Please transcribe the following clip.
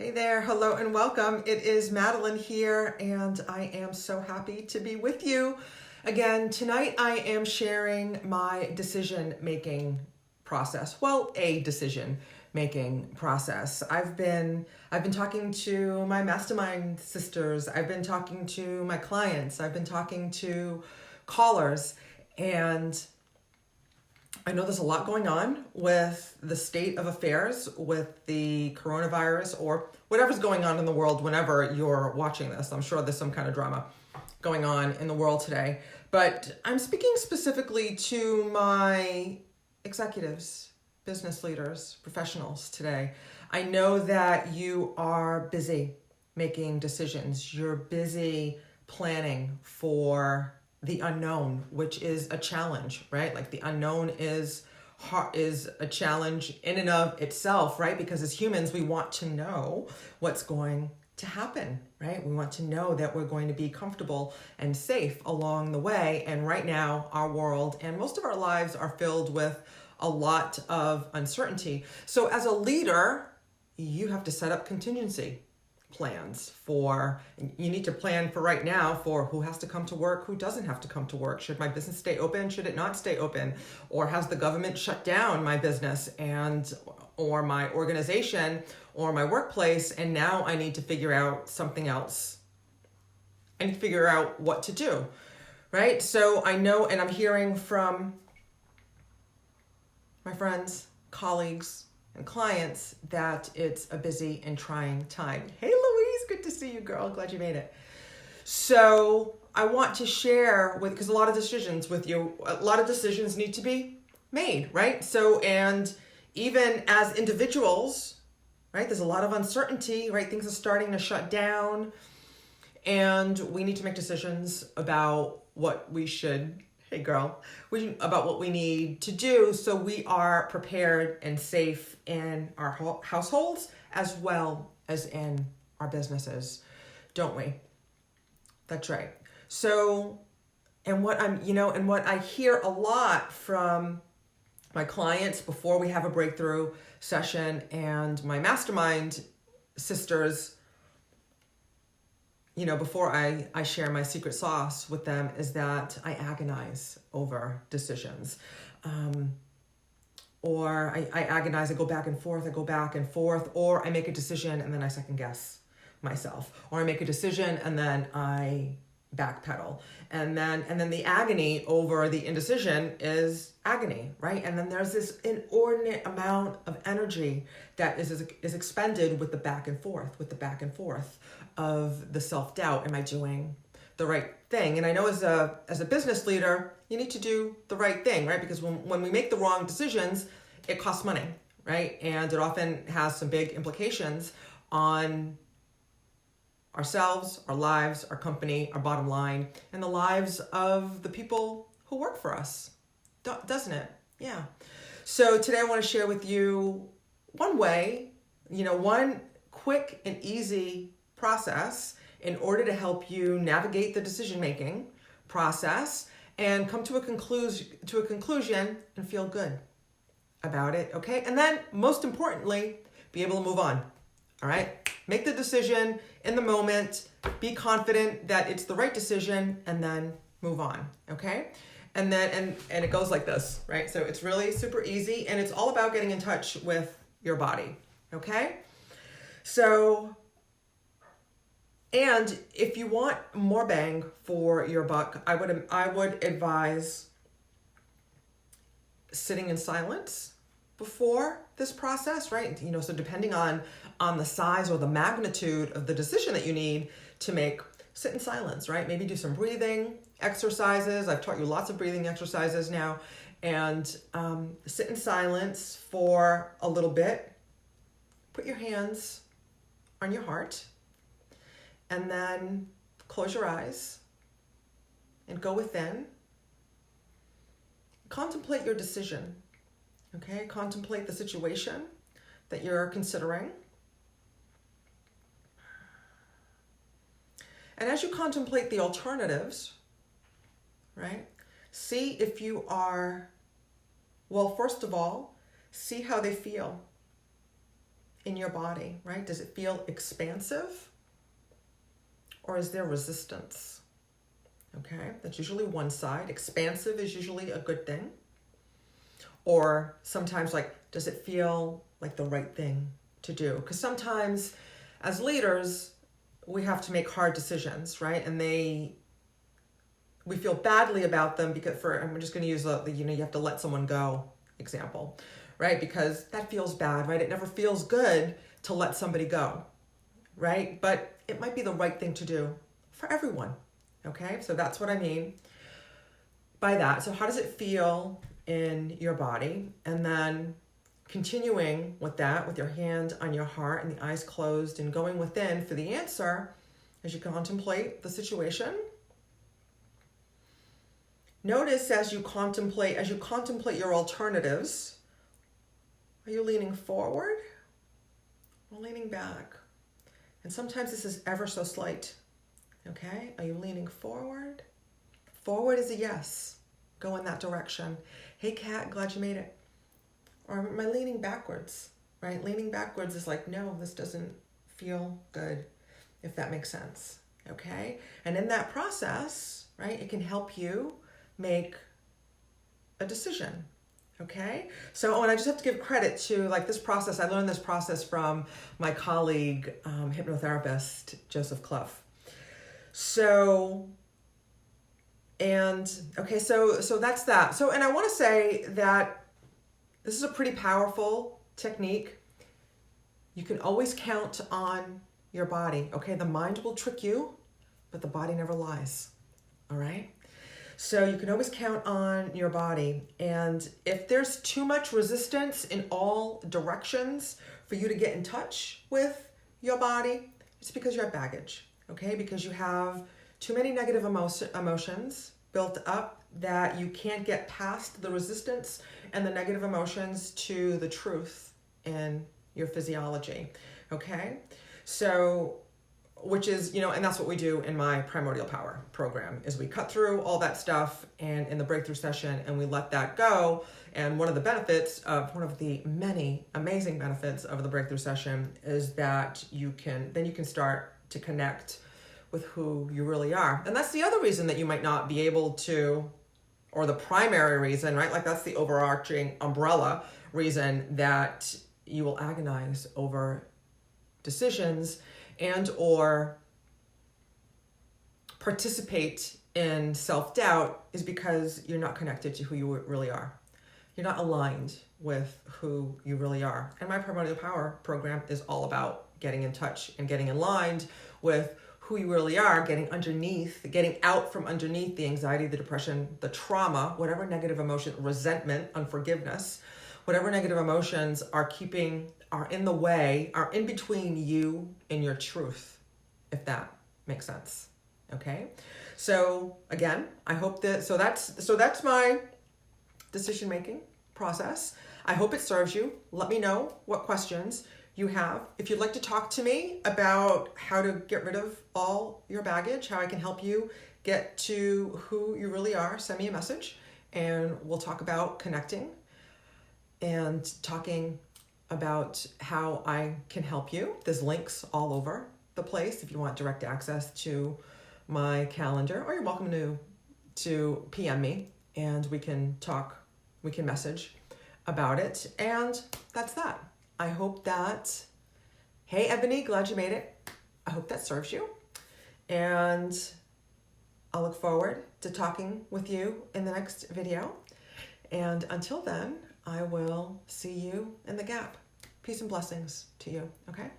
Hey there, hello and welcome. It is Madeline here, and I am so happy to be with you. Again, tonight I am sharing my decision-making process. Well, a decision-making process. I've been talking to my mastermind sisters. I've been talking to my clients. I've been talking to callers, and I know there's a lot going on with the state of affairs with the coronavirus or whatever's going on in the world whenever you're watching this. I'm sure there's some kind of drama going on in the world today. But I'm speaking specifically to my executives, business leaders, professionals today. I know that you are busy making decisions. You're busy planning for the unknown, which is a challenge, right? Like the unknown is a challenge in and of itself, right? Because as humans, we want to know what's going to happen, right? We want to know that we're going to be comfortable and safe along the way. And right now, our world and most of our lives are filled with a lot of uncertainty. So as a leader, you have to set up contingency plans you need to plan for right now for who has to come to work, who doesn't have to come to work. Should my business stay open? Should it not stay open? Or has the government shut down my business or my organization or my workplace? And now I need to figure out something else. I need to figure out what to do, right? So I know, and I'm hearing from my friends, colleagues, and clients that it's a busy and trying time. Hey Louise, good to see you, girl. Glad you made it. So I want to share because a lot of decisions need to be made, right? So, and even as individuals, right, there's a lot of uncertainty, right? Things are starting to shut down and we need to make decisions about what we should about what we need to do so we are prepared and safe in our households as well as in our businesses, don't we? That's right. So, and what I hear a lot from my clients before we have a breakthrough session and my mastermind sisters, before I share my secret sauce with them, is that I agonize over decisions. Or I agonize, I go back and forth, or I make a decision and then I second guess myself. Or I make a decision and then I backpedal. And then the agony over the indecision is agony, right? And then there's this inordinate amount of energy that is expended with the back and forth of the self-doubt. Am I doing the right thing? And I know as a business leader, you need to do the right thing, right? Because when we make the wrong decisions, it costs money, right? And it often has some big implications on ourselves, our lives, our company, our bottom line, and the lives of the people who work for us, doesn't it? Yeah. So today I want to share with you one way, one quick and easy process in order to help you navigate the decision-making process and come to a conclusion and feel good about it, okay? And then, most importantly, be able to move on, all right? Make the decision in the moment, be confident that it's the right decision, and then move on, okay? And then, and it goes like this, right? So it's really super easy, and it's all about getting in touch with your body, okay? So, and if you want more bang for your buck, I would advise sitting in silence before this process, right? So depending on the size or the magnitude of the decision that you need to make, sit in silence, right? Maybe do some breathing exercises. I've taught you lots of breathing exercises now, and sit in silence for a little bit. Put your hands on your heart. And then close your eyes and go within. Contemplate your decision, okay? Contemplate the situation that you're considering. And as you contemplate the alternatives, right? See if you are, well, first of all, see how they feel. in your body, right? Does it feel expansive or is there resistance? Okay, that's usually one side. Expansive is usually a good thing. Or sometimes like, does it feel like the right thing to do? Because sometimes as leaders, we have to make hard decisions, right? And we feel badly about them because I'm just going to use the you have to let someone go example, right? Because that feels bad, right? It never feels good to let somebody go, right? But it might be the right thing to do for everyone, okay? So that's what I mean by that. So how does it feel in your body? And then continuing with that, with your hand on your heart and the eyes closed and going within for the answer as you contemplate the situation. Notice as you contemplate your alternatives, are you leaning forward or leaning back? And sometimes this is ever so slight, okay? Are you leaning forward? Forward is a yes. Go in that direction. Hey, Kat, glad you made it. Or am I leaning backwards, right? Leaning backwards is like, no, this doesn't feel good, if that makes sense, okay? And in that process, right, it can help you make a decision, okay? So, and I just have to give credit to like this process. I learned this process from my colleague, hypnotherapist, Joseph Clough. So that's that. So, and I want to say that this is a pretty powerful technique. You can always count on your body, okay? The mind will trick you, but the body never lies, all right? So you can always count on your body. And if there's too much resistance in all directions for you to get in touch with your body, it's because you have baggage, okay? Because you have too many negative emotions built up that you can't get past the resistance and the negative emotions to the truth in your physiology, okay? So, which is, and that's what we do in my Primordial Power program, is we cut through all that stuff and in the breakthrough session and we let that go. And one of the many amazing benefits of the breakthrough session is that you can start to connect with who you really are. And that's the other reason that you might not be able to, or the primary reason, right? Like that's the overarching umbrella reason that you will agonize over decisions and or participate in self-doubt is because you're not connected to who you really are. You're not aligned with who you really are. And my Primordial Power program is all about getting in touch and getting aligned with who you really are, getting out from underneath the anxiety, the depression, the trauma, whatever negative emotion, resentment, unforgiveness, whatever negative emotions are in the way, are in between you and your truth, if that makes sense. Okay? So again, I hope so that's my decision-making process. I hope it serves you. Let me know what questions you have. If you'd like to talk to me about how to get rid of all your baggage, how I can help you get to who you really are, send me a message and we'll talk about connecting and talking about how I can help you. There's links all over the place if you want direct access to my calendar, or you're welcome to PM me and we can talk, we can message about it. And that's that. I hope that, hey Ebony, glad you made it. I hope that serves you. And I'll look forward to talking with you in the next video. And until then, I will see you in the gap. Peace and blessings to you, okay?